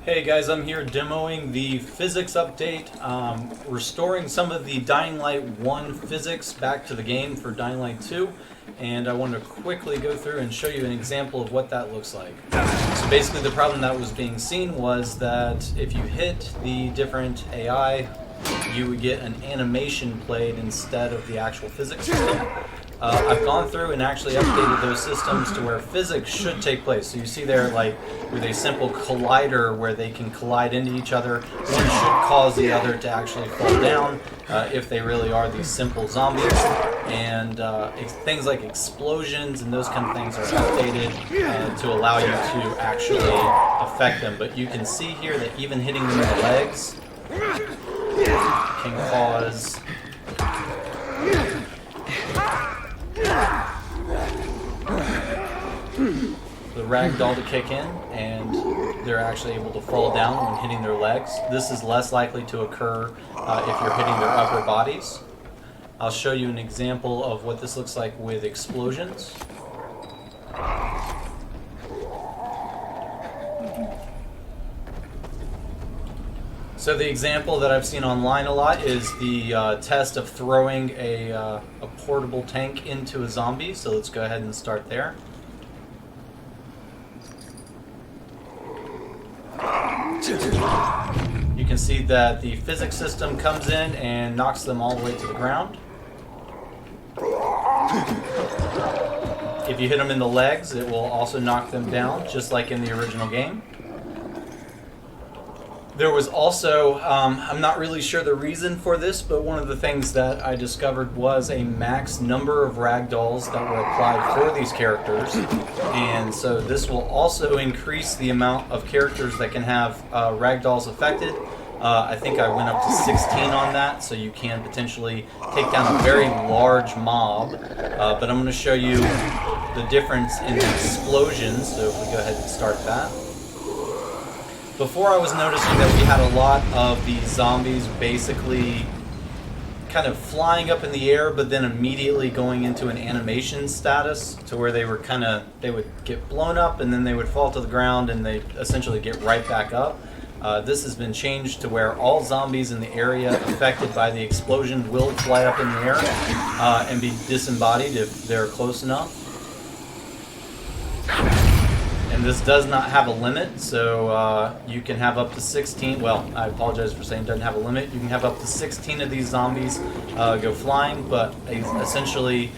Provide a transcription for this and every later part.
Hey guys, I'm here demoing the physics update, restoring some of the Dying Light 1 physics back to the game for Dying Light 2, and I wanted to quickly go through and show you an example of what that looks like. So basically the problem that was being seen was that if you hit the different AI, you would get an animation played instead of the actual physics system. I've gone through and actually updated those systems to where physics should take place. So you see there, like, with a simple collider where they can collide into each other, one should cause the other to actually fall down if they really are these simple zombies. And things like explosions and those kind of things are updated to allow you to actually affect them. But you can see here that even hitting them in the legs can cause the ragdoll to kick in, and they're actually able to fall down when hitting their legs. This is less likely to occur if you're hitting their upper bodies. I'll show you an example of what this looks like with explosions. So the example that I've seen online a lot is the test of throwing a portable tank into a zombie. So let's go ahead and start there. You can see that the physics system comes in and knocks them all the way to the ground. If you hit them in the legs, it will also knock them down, just like in the original game. There was also, I'm not really sure the reason for this, but one of the things that I discovered was a max number of ragdolls that were applied for these characters. And so this will also increase the amount of characters that can have ragdolls affected. I think I went up to 16 on that, so you can potentially take down a very large mob. But I'm going to show you the difference in the explosions, so if we go ahead and start that. Before I was noticing that we had a lot of these zombies basically kind of flying up in the air, but then immediately going into an animation status to where they would get blown up and then they would fall to the ground and they essentially get right back up. This has been changed to where all zombies in the area affected by the explosion will fly up in the air and be disembodied if they're close enough. And this does not have a limit, so you can have up to 16, well, I apologize for saying it doesn't have a limit. You can have up to 16 of these zombies go flying, but essentially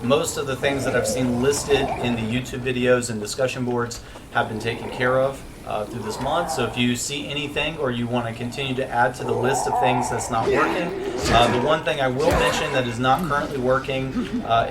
most of the things that I've seen listed in the YouTube videos and discussion boards have been taken care of through this mod. So if you see anything or you want to continue to add to the list of things that's not working, the one thing I will mention that is not currently working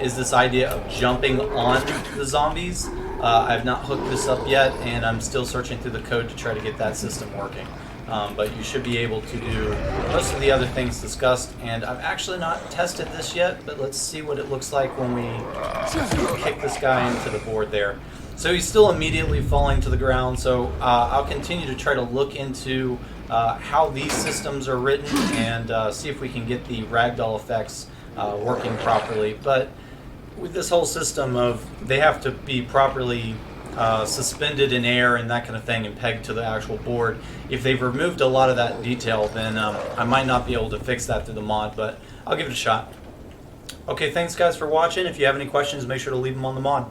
is this idea of jumping on the zombies. I've not hooked this up yet, and I'm still searching through the code to try to get that system working. But you should be able to do most of the other things discussed, and I've actually not tested this yet, but let's see what it looks like when we kick this guy into the board there. So he's still immediately falling to the ground, so I'll continue to try to look into how these systems are written and see if we can get the ragdoll effects working properly. But with this whole system of they have to be properly suspended in air and that kind of thing and pegged to the actual board, if they've removed a lot of that detail, then I might not be able to fix that through the mod, but I'll give it a shot. Okay, thanks guys for watching. If you have any questions, make sure to leave them on the mod.